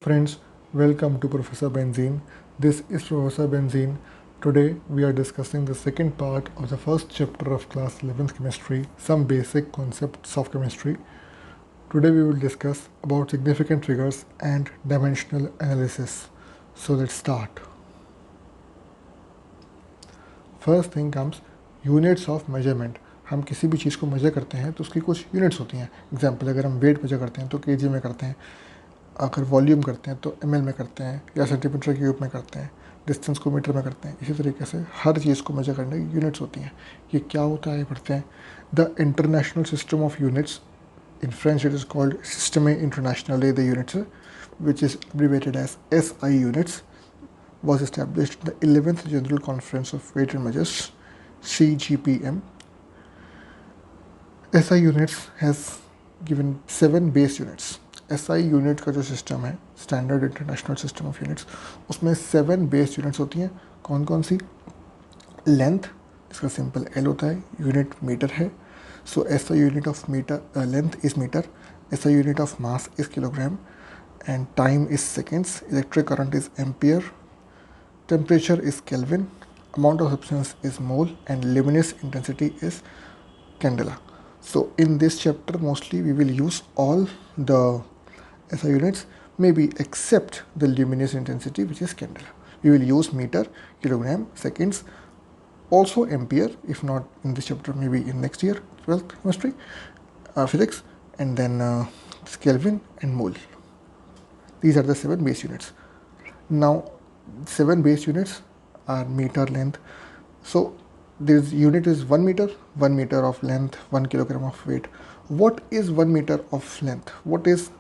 Friends, welcome to Professor Benzene. This is Professor Benzene. Today we are discussing the second part of the first chapter of class 11th chemistry, some basic concepts of chemistry. Today we will discuss about significant figures and dimensional analysis. So let's start. First thing comes units of measurement. हम किसी भी चीज़ को major करते हैं तो उसकी कुछ units होती हैं. एग्जाम्पल, अगर हम वेट मेजर करते हैं तो केजी में करते हैं, अगर वॉल्यूम करते हैं तो एमएल में करते हैं या सेंटीमीटर क्यूब में करते हैं, डिस्टेंस को मीटर में करते हैं. इसी तरीके से हर चीज़ को मेजर करने की यूनिट्स होती हैं. ये क्या होता है पढ़ते हैं. The international system of units, in French it is called Système Internationale des Units, which is abbreviated as SI units, was established in the 11th General Conference of Weight and Measures, CGPM. SI units has given 7 base units. SI unit का जो system है, standard international system of units, उसमें 7 base units होती हैं. कौन कौन सी. लेंथ, इसका सिंपल एल होता है, यूनिट मीटर है. So SI unit of metre length is metre, SI unit of mass is kilogram, and time is seconds, electric current is ampere, temperature is kelvin, amount of substance is mole, and luminous intensity is candela. So in this chapter mostly we will use all the SI units, maybe except the luminous intensity, which is candela. We will use meter, kilogram, seconds, also ampere, if not in this chapter maybe in next year 12th chemistry, physics, and then Kelvin and mole. These are the 7 base units. Now 7 base units are meter, length. So this unit is 1 meter, 1 meter of length, 1 kilogram of weight. What is 1 meter of length? What is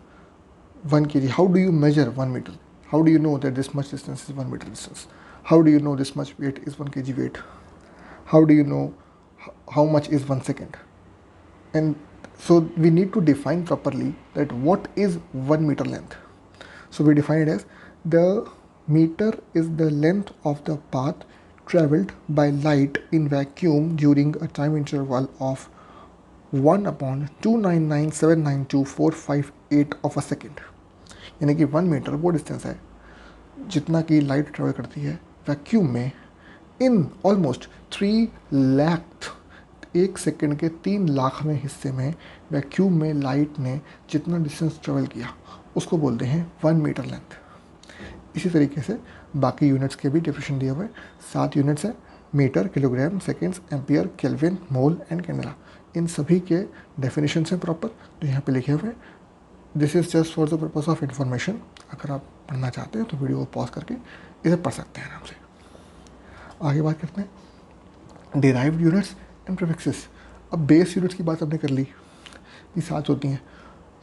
1 kg? How do you measure 1 meter? How do you know that this much distance is 1 meter distance? How do you know this much weight is 1 kg weight? How do you know how much is 1 second? And so we need to define properly that what is 1 meter length. So we define it as the meter is the length of the path traveled by light in vacuum during a time interval of 1/299,792,458 of a second. यानी कि 1 metre वो distance है जितना कि light travel करती है vacuum में in almost 3 lakh, 1 second के 3 लाखवें हिस्से में वैक्यूम में लाइट ने जितना डिस्टेंस ट्रेवल किया उसको बोलते हैं 1 मीटर लेंथ. इसी तरीके से बाकी यूनिट्स के भी डेफिनेशन दिए हुए 7 यूनिट्स हैं. Metre, kilogram, seconds, ampere, kelvin, mole and candela. इन सभी के डेफिनेशन हैं प्रॉपर जो यहाँ पे लिखे हुए हैं. This is just for the purpose of information. अगर आप पढ़ना चाहते हैं तो वीडियो को पॉज करके इसे पढ़ सकते हैं आराम से. आगे बात करते हैं डिराइव्ड यूनिट्स एंड प्रीफिक्सेस. अब बेस यूनिट्स की बात हमने कर ली, ये 7 होती हैं,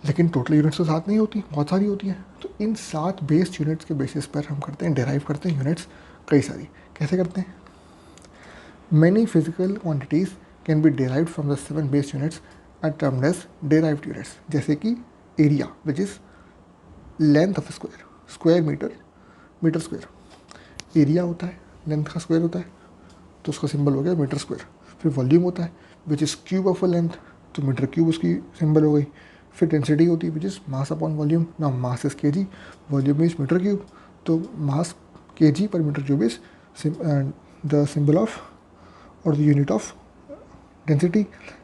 लेकिन टोटल यूनिट्स तो 7 नहीं होती, बहुत सारी होती हैं. तो इन 7 बेस यूनिट्स के बेसिस पर हम करते हैं डिराइव करते हैं यूनिट्स कई सारी. कैसे करते हैं. Many physical quantities can be derived from the 7 base units are termed as derived units. जैसे कि area which is length of square, square metre, metre square. Area होता है, लेंथ का स्क्वायर होता है, तो उसका सिंबल हो गया मीटर स्क्वायर. फिर वॉल्यूम होता है which is cube of a length, तो मीटर क्यूब उसकी सिंबल हो गई. फिर डेंसिटी होती है which is mass upon volume. ना mass is kg, volume is metre cube, तो मास केजी पर metre cube is the symbol of or the unit of density.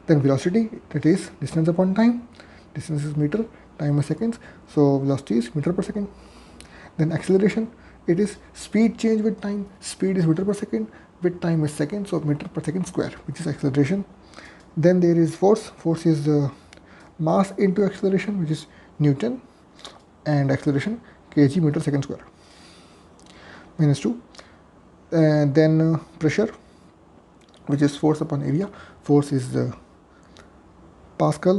Then velocity, that is distance upon time. Distance is meter, time is seconds, so velocity is meter per second. Then acceleration, it is speed change with time. Speed is meter per second, with time is seconds, so meter per second square, which is acceleration. Then there is force. Force is the mass into acceleration, which is Newton, and acceleration kg meter second square minus 2. Then pressure, which is force upon area. Force is Pascal.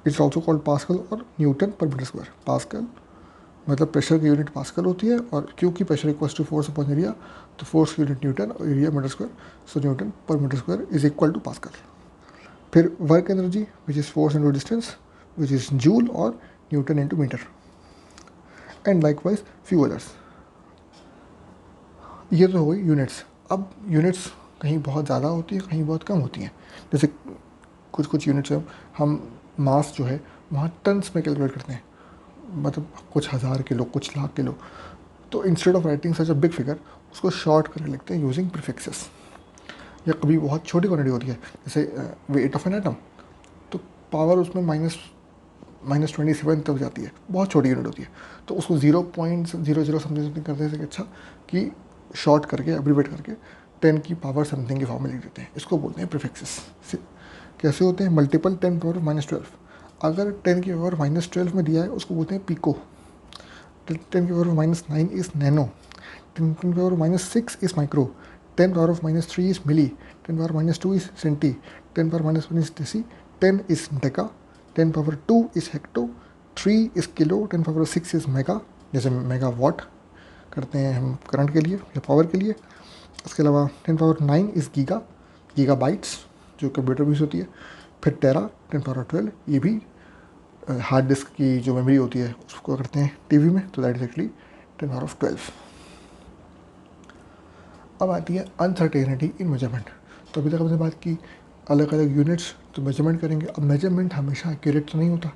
It's also called Pascal or Newton per meter square. Pascal मतलब pressure की unit pascal होती है, और क्योंकि pressure equals to force upon area, तो force की unit newton और area metre square, so newton पर metre square is equal to pascal. फिर work energy which is force into distance which is joule और newton into metre, and likewise few others. ये तो हो गई units. अब units कहीं बहुत ज़्यादा होती है, कहीं बहुत कम होती हैं. जैसे कुछ यूनिट्स हम मास जो है वहाँ टन्स में कैलकुलेट करते हैं, मतलब कुछ हज़ार किलो, कुछ लाख किलो, तो instead of writing such a big figure उसको शॉर्ट करके लिखते हैं यूजिंग प्रीफिक्सेस। या कभी बहुत छोटी क्वांटिटी होती है जैसे वेट ऑफ एन एटम, तो पावर उसमें -27 तक जाती है, बहुत छोटी यूनिट होती है, तो उसको 0.00 समथिंग समथिंग करते हैं अच्छा कि शॉर्ट करके एब्रीवेट करके 10 की पावर समथिंग की फॉर्म में लिख देते हैं। इसको बोलते हैं प्रीफिक्सेस। कैसे होते हैं? Multiple 10 power -12। अगर 10 की पावर -12 में दिया है उसको बोलते हैं पिको। 10 की पावर -9 इज़ नैनो, 10 की power -6 is micro, 10 power of -3 is milli, 10 power -2 is centi, 10 power -1 is deci, 10 is deca, 10 power 2 is hecto, 3 is kilo, 10 power 6 is mega, जैसे मेगा वाट करते हैं हम करंट के लिए या पावर के लिए। इसके अलावा 10 power 9 is giga, giga bytes जो कंप्यूटर में यूज़ होती है। फिर टेरा 10 पावर 12, ये भी हार्ड डिस्क की जो मेमोरी होती है उसको करते हैं टीवी में, तो that is actually 10 power of 12। अब आती है अनसर्टेनिटी इन मेजरमेंट। तो अभी तक हमने बात की अलग अलग यूनिट्स, तो मेजरमेंट करेंगे। अब मेजरमेंट हमेशा एक्यूरेट तो नहीं होता,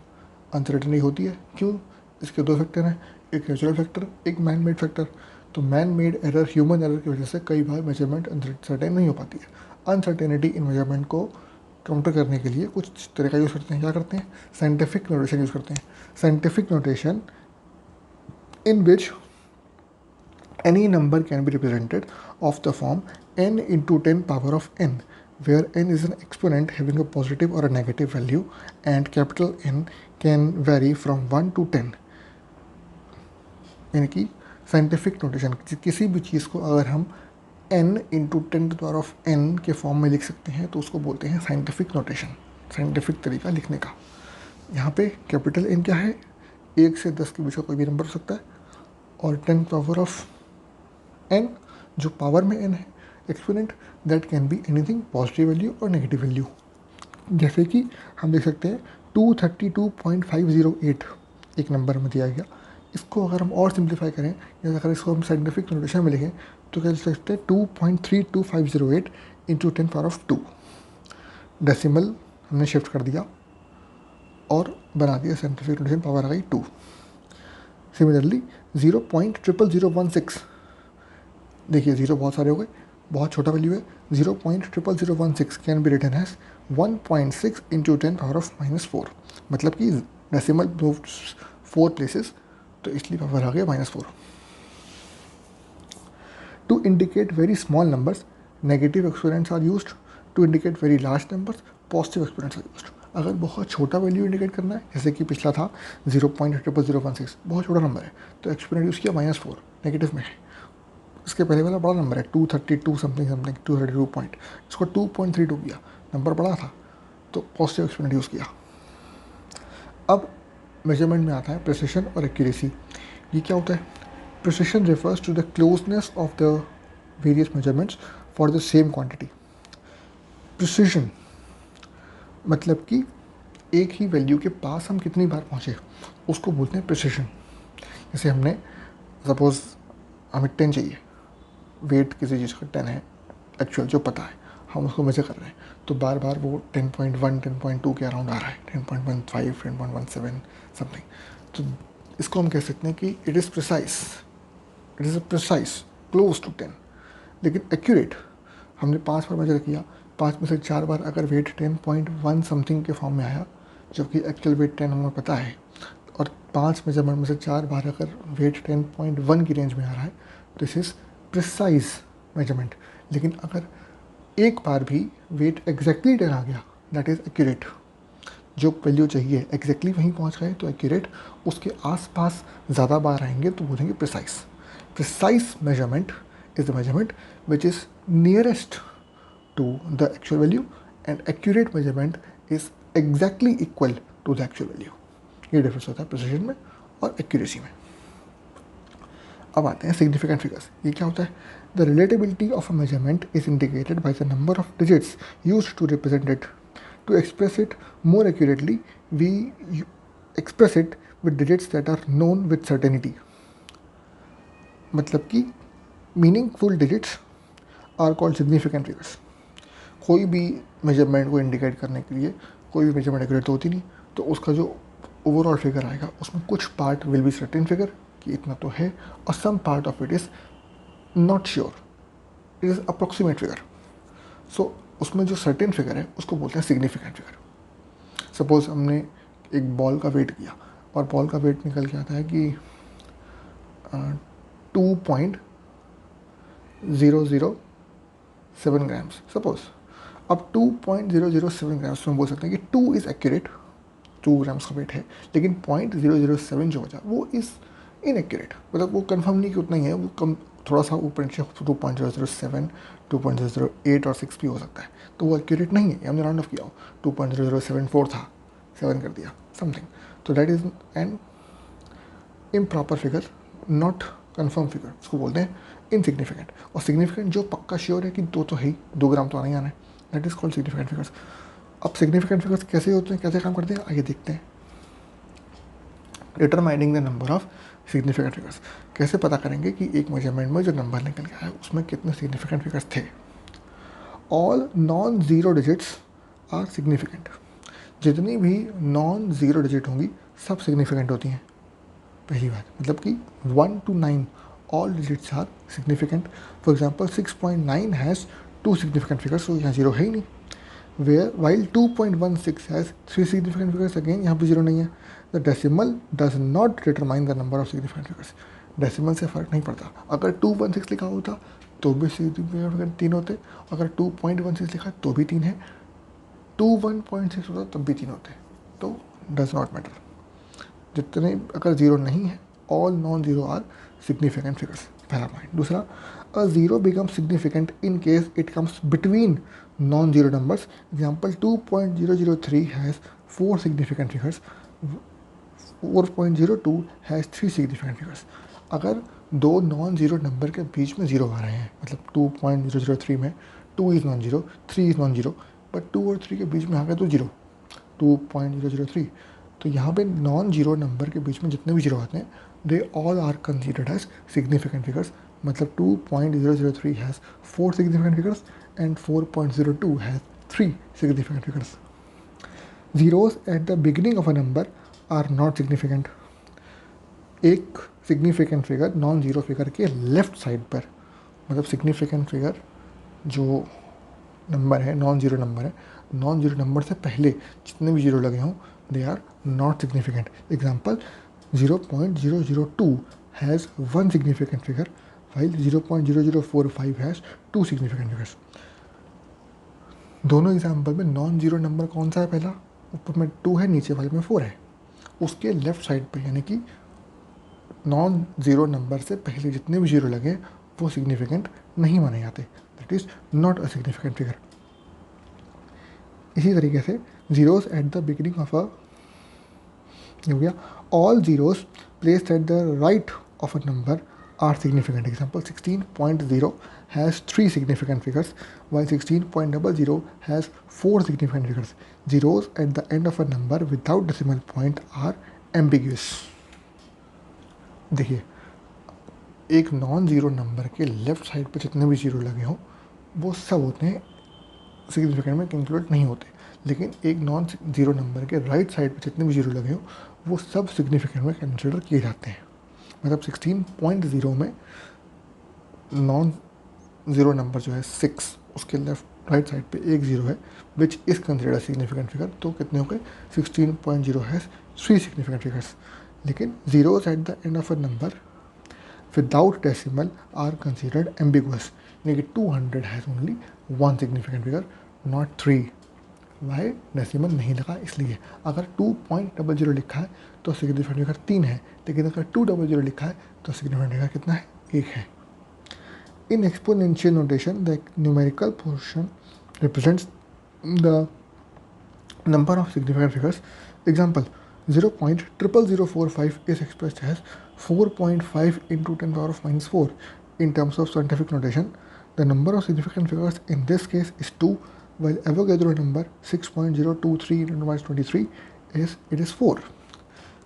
अनसर्टेनिटी होती है। क्यों? इसके दो फैक्टर हैं, एक नेचुरल फैक्टर, एक मैन मेड फैक्टर। तो man made error, human error की वजह से कई बार मेजरमेंट अनसर्टेन नहीं हो पाती है। अनसर्टेनिटी इन मेजरमेंट को काउंटर करने के लिए कुछ तरीका यूज़ करते हैं। क्या करते हैं? साइंटिफिक नोटेशन यूज़ करते हैं। Scientific notation in which any number can be represented of the form n into 10 power of n, where n is an exponent having a positive or a negative value and capital N can vary from 1 to 10। यानी कि scientific notation किसी भी चीज़ को अगर हम n into 10 to power of n के form में लिख सकते हैं तो उसको बोलते हैं साइंटिफिक नोटेशन, साइंटिफिक तरीका लिखने का। यहाँ पे कैपिटल N क्या है? 1 से 10 के बीच का कोई भी नंबर हो सकता है, और 10 पावर ऑफ n जो पावर में n है, exponent that can be anything, positive value और नेगेटिव वैल्यू। जैसे कि हम देख सकते हैं 232.508 एक नंबर में दिया गया। इसको अगर हम और सिंप्लीफाई करें या अगर इसको हम साइंटिफिक नोटेशन में लिखें तो क्या लिख सकते हैं 2.32508 इंटू 10 पावर ऑफ 2। डेसिमल हमने शिफ्ट कर दिया और बना दिया साइंटिफिक नोटेशन, पावर आ गई 2। सिमिलरली 0.00016, देखिए जीरो बहुत सारे हो गए, बहुत छोटा वैल्यू है। 0.00016 can be written as 1.6 into 10 power of -4। मतलब कि डेसिमल मूव 4 प्लेसेस, तो इसलिए पावर आ गया -4। To indicate very small numbers negative exponents are used, to indicate very large numbers positive exponents are used. अगर बहुत छोटा वैल्यू इंडिकेट करना है, जैसे कि पिछला था 0.00016, बहुत छोटा नंबर है, तो एक्सपोनेंट यूज़ किया -4, नेगेटिव में है। इसके पहले वाला बड़ा नंबर है 232 समथिंग 232 पॉइंट, इसको 2.32 किया, नंबर बड़ा था तो पॉजिटिव एक्सपोनेंट यूज़ किया। अब मेजरमेंट में आता है प्रिसिशन और एक्यूरेसी। ये क्या होता है? Precision refers to the closeness of the various measurements for the same quantity. Precision मतलब कि एक ही वैल्यू के पास हम कितनी बार पहुँचे उसको बोलते हैं प्रिसिशन। जैसे हमने सपोज हमें 10 चाहिए, वेट किसी चीज़ का 10 है एक्चुअल जो पता है, हम उसको मेजर कर रहे हैं, तो बार बार वो 10.1 10.2 के अराउंड आ रहा है, 10.15 10.17 समथिंग। तो इसको हम कह सकते हैं कि it is precise, it is a precise close to 10। लेकिन एक्यूरेट हमने 5 बार मेजर किया, 5 में से 4 बार अगर वेट 10.1 समथिंग के फॉर्म में आया जबकि एक्चुअल वेट 10 हमें पता है, और 5 मेजरमेंट में से 4 बार अगर वेट 10.1 की रेंज में आ रहा है, दिस इज़ प्रिसाइज मेजरमेंट। लेकिन अगर एक बार भी वेट एग्जैक्टली 10 आ गया, दैट इज़ एक्यूरेट। जो वैल्यू चाहिए एग्जैक्टली वहीं पहुंच गए तो एक्यूरेट, उसके आसपास ज़्यादा बार आएंगे तो बोलेंगे precise. Precise measurement is the measurement which is nearest to the actual value, and accurate measurement is exactly equal to the actual value. ये डिफरेंस होता है प्रिसिशन में और एक्यूरेसी में। अब आते हैं सिग्निफिकेंट फिगर्स। ये क्या होता है? The reliability of a measurement is indicated by the number of digits used to represent it. To express it more accurately we express it with digits that are known with certainty. मतलब कि meaningful digits are called significant figures. कोई भी measurement को indicate करने के लिए कोई भी मेजरमेंट एक्यूरेट तो होती नहीं, तो उसका जो ओवरऑल फिगर आएगा उसमें कुछ part will be certain figure कि इतना तो है, और some part of it is not sure, it is approximate figure. So उसमें जो सर्टेन फिगर है उसको बोलते हैं सिग्निफिकेंट फिगर. सपोज हमने एक बॉल का वेट किया और बॉल का वेट निकल के आता है कि 2.007 ग्राम्स सपोज. अब 2.007 ग्राम्स में बोल सकते हैं कि 2 इज़ एक्यूरेट, 2 ग्राम्स का वेट है, लेकिन 0.007 जो बचा वो इज़ इनएक्यूरेट, मतलब वो कंफर्म नहीं कि उतना ही है, वो कम थोड़ा सा ऊपर नीचे 2.007, 2.008 और 6 भी हो सकता है, तो वो एक्यूरेट नहीं है. हमने राउंड ऑफ किया हो, 2.0074 था, 7 कर दिया समथिंग, तो that is an improper figure, not confirm figure, उसको बोलते हैं इनसिग्निफिकेंट. और सिग्निफिकेंट जो पक्का श्योर है कि 2 तो है ही, 2 ग्राम तो आना ही आना है, that is called significant figures. अब सिग्निफिकेंट फिगर्स कैसे होते हैं, कैसे काम करते हैं, आइए देखते हैं. Determining the number of significant figures, कैसे पता करेंगे कि एक मेजरमेंट में जो नंबर निकल के आया उसमें कितने सिग्निफिकेंट फिगर्स थे. All non zero digits are significant. जितनी भी नॉन ज़ीरो डिजिट होंगी सब सिग्निफिकेंट होती हैं. पहली बात मतलब कि 1 to 9 all digits are significant. For example 6.9 has 2 significant figures, तो यहाँ जीरो है ही नहीं. Where while 2.16 has 3 significant figures, again यहाँ पे जीरो नहीं है. The decimal does not determine the number of significant figures. Decimal से फ़र्क नहीं पड़ता. अगर 2.16 लिखा होता तो भी सिग्निफिकेंट फिगर 3 होते, अगर 2.16 लिखा तो भी 3 है, 21.6 होता तब भी 3 होते, तो डज नॉट मैटर. जितने अगर ज़ीरो नहीं है all non zero are significant figures, पहला पॉइंट. दूसरा, a zero become significant in case it comes between non zero numbers. Example 2.003 has 4 significant figures, 4.02 has 3 significant figures. अगर दो नॉन ज़ीरो नंबर के बीच में ज़ीरो आ रहे हैं, मतलब 2.003 में 2 is non zero, 3 is non zero, but 2 और 3 के बीच में आ गया तो ज़ीरो, 2.003. तो यहाँ पे नॉन जीरो नंबर के बीच में जितने भी जीरो आते हैं they all are considered as significant figures. मतलब 2.003 has 4 significant figures and 4.02 has 3 significant figures. Zeros at the beginning of a number are not significant. एक significant figure non zero figure के left side पर, मतलब significant figure जो number है non zero number है, non zero number से पहले जितने भी जीरो लगे हों they are not significant. Example 0.002 has 1 significant figure while 0.0045 has 2 significant figures. दोनों एग्जाम्पल में नॉन जीरो नंबर कौन सा है, पहला ऊपर में 2 है, नीचे वाले में 4 है, उसके लेफ्ट साइड पर, यानी कि नॉन ज़ीरो नंबर से पहले जितने भी जीरो लगे वो सिग्निफिकेंट नहीं माने जाते, that is not a significant figure. इसी तरीके से zeros at the beginning of a हो गया, all zeros placed at the right of a number are significant. Example 16.0 has 3 significant figures while 16.00 has 4 significant figures. Zeros at the end of a number without decimal point are ambiguous. देखिए, एक non zero number के left side पर जितने भी zero लगे हों वो सब होते हैं सिग्निफिकेंट में इंक्लूड नहीं होते, लेकिन एक नॉन ज़ीरो नंबर के राइट साइड पर जितने भी जीरो लगे हों वो सब सिग्निफिकेंट में कंसिडर किए जाते हैं. मतलब 16.0 में नॉन ज़ीरो नंबर जो है 6, उसके लेफ्ट राइट साइड पे एक ज़ीरो है which is considered significant figure, तो कितने हो गए 16.0 हैज़ 3 सिग्निफिकेंट फिगर्स. लेकिन zeros at the end of a number without decimal are considered ambiguous, यानी कि 200 has only 1 significant figure not 3. Why decimal नहीं लगा इसलिए. अगर 2.00 लिखा है तो सिग्निफिकेंट फिगर 3 है, लेकिन अगर 200 लिखा है तो सिग्निफिकेंट फिगर कितना है, 1 है. In exponential notation the numerical portion represents the number of significant figures. Example 0.00045 is expressed as 4.5 into 10 power of minus 4. In terms of scientific notation, the number of significant figures in this case is 2, while Avogadro number 6.023 into minus 23 is 4.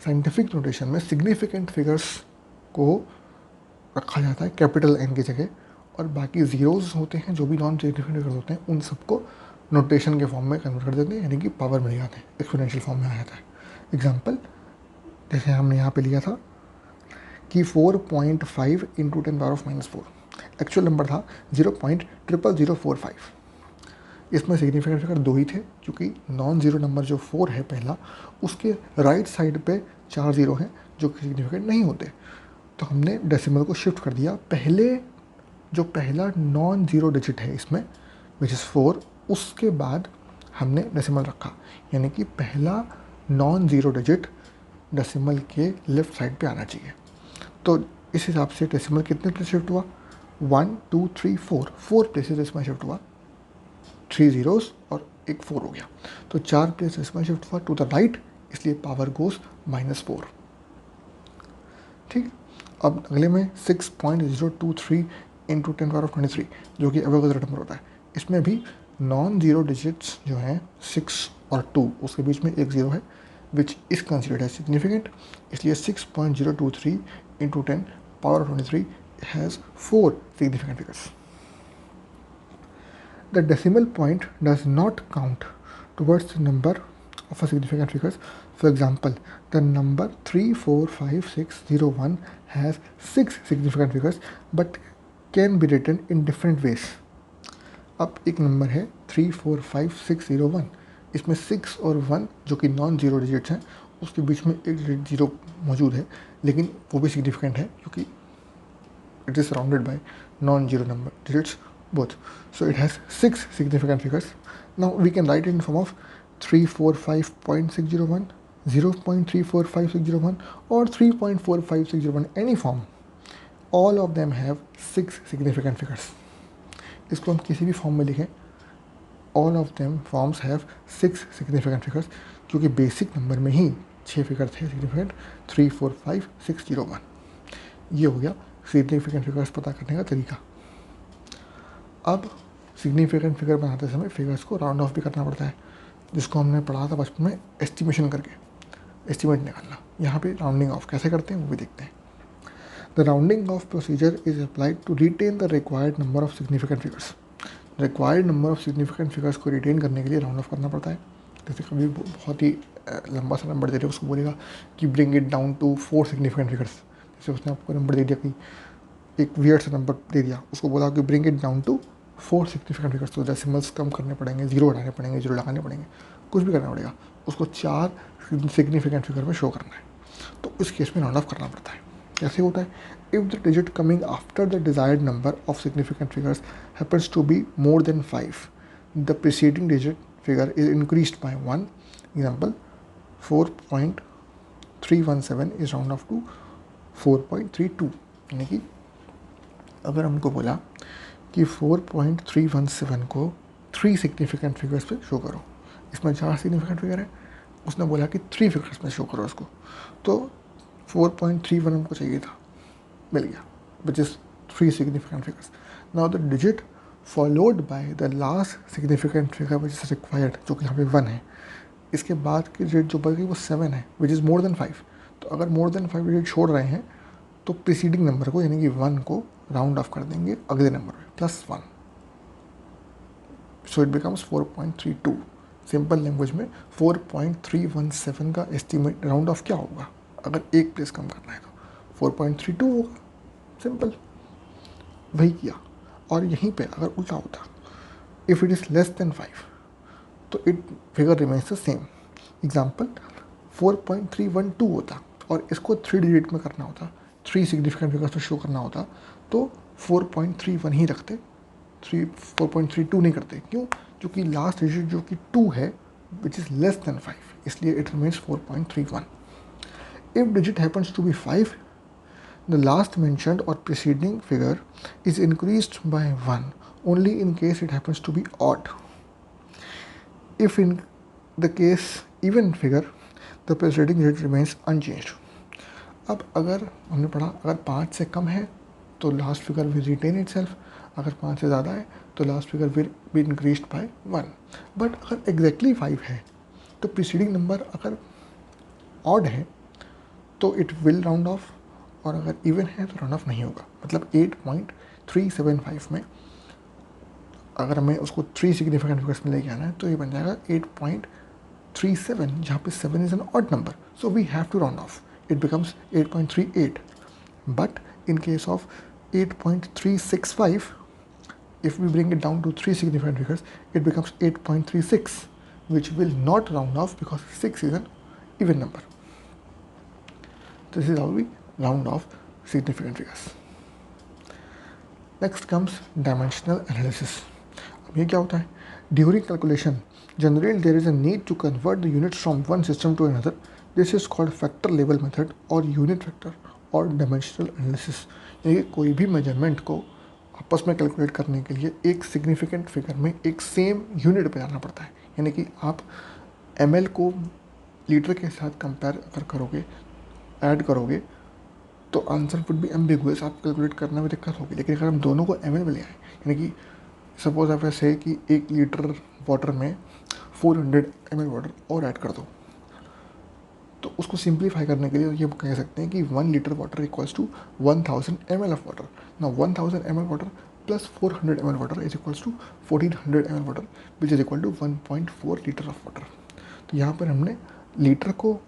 Scientific notation में significant figures को रखा जाता है capital N की जगह, और बाकी zeros होते हैं जो भी नॉन सिग्निफिकेंट फिगर्स होते हैं उन सबको नोटेशन के फॉर्म में कन्वर्ट कर देते हैं, यानी कि पावर में ले जाते हैं, एक्सपोनेंशियल फॉर्म में आ जाता है. एग्जाम्पल जैसे हमने यहाँ पे लिया था कि 4.5 इंटू 10⁻⁻⁴, एक्चुअल नंबर था 0.00045। इसमें सिग्निफिकेंट फिगर 2 ही थे, क्योंकि नॉन ज़ीरो नंबर जो 4 है पहला, उसके राइट साइड पे 4 ज़ीरो हैं जो कि सिग्निफिकेंट नहीं होते। तो हमने डेसिमल को शिफ्ट कर दिया, पहले जो पहला नॉन ज़ीरो डिजिट है इसमें विच इज़ 4, उसके बाद हमने डेसिमल रखा, यानी कि पहला नॉन ज़ीरो डिजिट डेसिमल के लेफ़्ट साइड पे आना चाहिए। तो इस हिसाब से डेसिमल कितने प्लेस शिफ्ट हुआ, 1 2 3 4 प्लेसेस इसमें शिफ्ट हुआ, 3 ज़ीरोज़ और एक 4 हो गया, तो 4 प्लेस इसमें शिफ्ट हुआ टू द राइट, इसलिए पावर गोज़ -4। ठीक, अब अगले में 6.023 इंटू 10⁻23 जो कि एवोगैड्रो नंबर होता है, इसमें भी नॉन ज़ीरो डिजिट्स जो हैं 6 और 2, उसके बीच में एक ज़ीरो है which is considered as significant, इसलिए 6.023 into 10⁻23 has 4 significant figures. The decimal point does not count towards the number of a significant figures. For example, the number 345601 has 6 significant figures but can be written in different ways. अब एक number है 345601, इसमें 6 और 1 जो कि non zero digits हैं, उसके बीच में एक ज़ीरो मौजूद है, लेकिन वो भी सिग्निफिकेंट है क्योंकि it is surrounded by non-zero number digits both. So it has 6 significant figures. Now we can write it in form of 345.601, 0.345601 or 3.45601, any form. All of them have 6 significant figures. इसको हम किसी भी form में लिखें, all of them forms have 6 significant figures, क्योंकि basic number में ही 6 figure थे significant, 3 4 5 6 0 1। ये हो गया सिग्निफिकेंट फिगर्स पता करने का तरीका। अब सिग्निफिकेंट फिगर बनाते समय फिगर्स को राउंड ऑफ भी करना पड़ता है, जिसको हमने पढ़ा था बचपन में, एस्टिमेशन करके एस्टिमेट निकालना। यहाँ पे राउंडिंग ऑफ कैसे करते हैं वो भी देखते हैं। The rounding off procedure is applied to retain the required number of significant figures. Required number of significant figures को रिटेन करने के लिए राउंड ऑफ करना पड़ता है। जैसे कभी बहुत ही लंबा सा नंबर दे रहे उसको बोलेगा कि bring it down to 4 significant figures. जैसे उसने आपको नंबर दे दिया कि एक वियर्ड सा नंबर दे दिया, उसको बोला कि bring it down to 4 significant figures, तो डेसिमल्स कम करने पड़ेंगे, ज़ीरो हटाने पड़ेंगे, ज़ीरो लगाने पड़ेंगे, कुछ भी करना पड़ेगा, उसको 4 सिग्निफिकेंट फिगर में शो करना है। तो इस केस में राउंड ऑफ करना पड़ता है। कैसे होता है, if the digit coming after the desired number of significant figures happens to be more than 5, the preceding digit figure is increased by 1। Example 4.317 is round off to 4.32, यानी कि अगर हमको बोला कि 4.317 को 3 सिग्निफिकेंट फिगर्स पे शो करो, इसमें 4 सिग्निफिकेंट फिगर है, उसने बोला कि 3 फिगर्स में शो करो इसको, तो 4.31 हमको चाहिए था, मिल गया, which is 3 significant figures. Now the digit followed by the last significant figure which is required, जो कि यहाँ पे 1 है, इसके बाद की डिजिट जो बढ़ गई वो 7 है, विच इज़ मोर देन 5। तो अगर मोर देन 5 डिजिट छोड़ रहे हैं तो प्रीसीडिंग नंबर को, यानी कि 1 को राउंड ऑफ कर देंगे अगले नंबर में, +1, so it becomes 4.32। Simple language में 4.317 का एस्टिमेट राउंड ऑफ क्या होगा, अगर एक प्लेस कम करना है तो 4.32 होगा, सिंपल, वही किया। और यहीं पे अगर उल्टा होता, if it is less than 5 तो it figure remains the same. Example 4.312 होता और इसको 3 डिजिट में करना होता, 3 सिग्निफिकेंट फिगर्स तो शो करना होता, तो 4.31 ही रखते, 4.32 नहीं करते। क्यों? क्योंकि लास्ट डिजिट जो कि 2 है विच इज़ लेस देन 5, इसलिए it remains 4.31। If digit happens to be 5, the last mentioned और preceding figure is increased by 1 only in case it happens to be odd. If in the case even figure the preceding digit remains unchanged. अब अगर हमने पढ़ा, अगर 5 से कम है तो last figure will retain itself, अगर 5 से ज़्यादा है तो last figure will be increased by 1। But अगर एग्जैक्टली 5 है तो प्रीसीडिंग नंबर अगर ऑड है तो इट विल राउंड ऑफ, और अगर इवन है तो राउंड ऑफ नहीं होगा। मतलब 8.375 में अगर हमें उसको 3 सिग्निफिकेंट फिगर्स में लेके आना है तो ये बन जाएगा 8.37, जहाँ पे 7 is an odd number, so we have to round off. it becomes 8.38. But in case of 8.365, if we bring it down to three significant figures, it becomes 8.36, which will not round off because 6 is an even number. This is how we round off significant figures. Next comes dimensional analysis. अब ये क्या होता है? During calculation, generally there is a need to convert the units from one system to another. This is called factor level method or unit factor or dimensional analysis. यानी कोई भी measurement को आपस में कैलकुलेट करने के लिए एक सिग्निफिकेंट फिगर में एक सेम यूनिट पे जाना पड़ता है. यानी कि आप ml को लीटर के साथ कंपेयर अगर करोगे, ऐड करोगे, तो आंसर वुड बी एम्बिगुअस, आप कैलकुलेट करने में दिक्कत होगी. लेकिन अगर हम दोनों को ml में ले आए, यानी कि सपोज आप ऐसे कि 1 लीटर वाटर में 400 ml वाटर और ऐड कर दो, तो उसको सिंप्लीफाई करने के लिए ये कह सकते हैं कि 1 litre water equals to 1000 ml of water. ना 1000 ml water plus 400 ml water is equals to 1400 ml water which is equal to 1.4 litre of water. तो यहाँ पर हमने लीटर को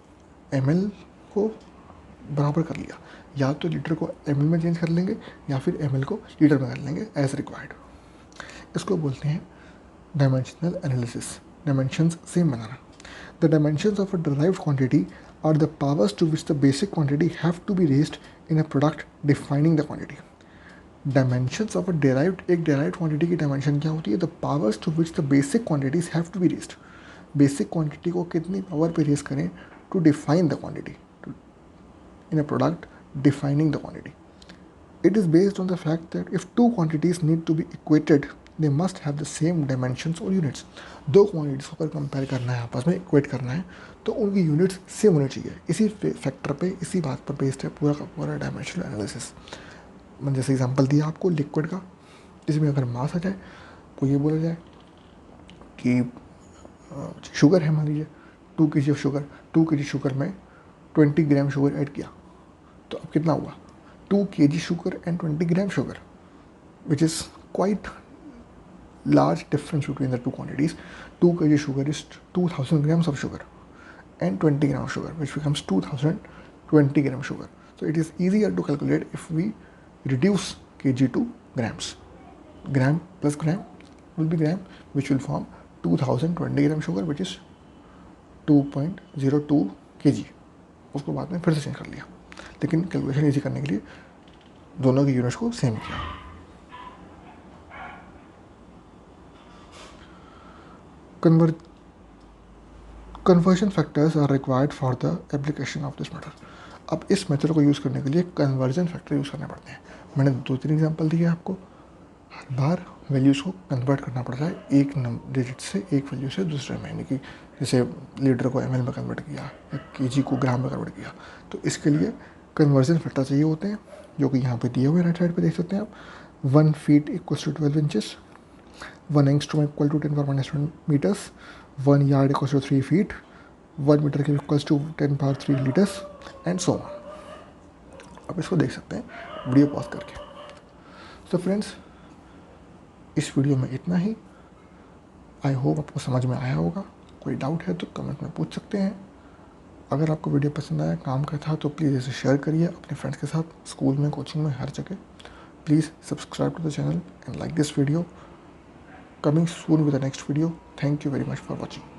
ml को बराबर कर लिया. या तो लीटर को ml में चेंज कर लेंगे या फिर ml को लीटर में कर लेंगे एज रिक्वायर्ड. इसको बोलते हैं dimensional analysis. Dimensions same banana. The dimensions of a derived quantity are the powers to which the basic quantity have to be raised in a product defining the quantity. Dimensions of a एक derived quantity की dimension क्या होती है? The powers to which the basic quantities have to be raised. Basic quantity को कितनी power पे raise करें to define the quantity in a product defining the quantity. It is based on the fact that if two quantities need to be equated, they must have the same dimensions or units. दो quantities को अगर compare करना है, आपस में equate करना है, तो उनकी यूनिट्स सेम होनी चाहिए. इसी फैक्टर पे, इसी बात पर बेस्ड है पूरा का पूरा डायमेंशनल एनालिसिस. मैंने जैसे एग्जांपल दिया आपको लिक्विड का, इसमें अगर मास आ जाए, को ये बोला जाए कि शुगर है, मान लीजिए 2 kg of sugar, 2 kg sugar में 20 ग्राम शुगर ऐड किया, तो अब कितना हुआ? 2 kg sugar and 20 gram sugar, which is quite large difference between the two quantities. 2 kg sugar is 2000 grams of sugar and 20 grams of sugar, which becomes 2020 grams sugar. So it is easier to calculate if we reduce kg to grams. Gram plus gram will be gram, which will form 2020 grams sugar, which is 2.02 kg. उसको बाद में फिर से change कर लिया, लेकिन calculation easy करने के लिए दोनों की यूनिट्स को सेम किया. Conversion factors are required for the application of this method. अब इस मेथड को यूज़ करने के लिए कन्वर्जन फैक्टर यूज़ करने पड़ते हैं. मैंने 2-3 एग्जांपल दिए आपको. हर बार वैल्यूज़ को कन्वर्ट करना पड़ता है एक डिजिट से एक वैल्यू से दूसरे में. यानी कि जैसे लीटर को ml में कन्वर्ट किया या kg को ग्राम में कन्वर्ट किया, तो इसके लिए कन्वर्जन फैक्टर चाहिए होते हैं, जो कि यहाँ पे दिए हुए राइट साइड पे देख सकते हैं आप. 1 feet equals to 12 inches, 1 angstrom equal to 10 power -1 meters, 1 yard equals to 3 feet, 1 meter cube equals to 10 power 3 liters and so on. आप इसको देख सकते हैं वीडियो पॉज करके. तो फ्रेंड्स, इस वीडियो में इतना ही. आई होप आपको समझ में आया होगा. कोई डाउट है तो कमेंट में पूछ सकते हैं. अगर आपको वीडियो पसंद आया, काम का था, तो प्लीज़ इसे शेयर करिए अपने फ्रेंड्स के साथ, स्कूल में, कोचिंग में, हर जगह. Please subscribe to the channel and like this video. Coming soon with the next video. Thank you very much for watching.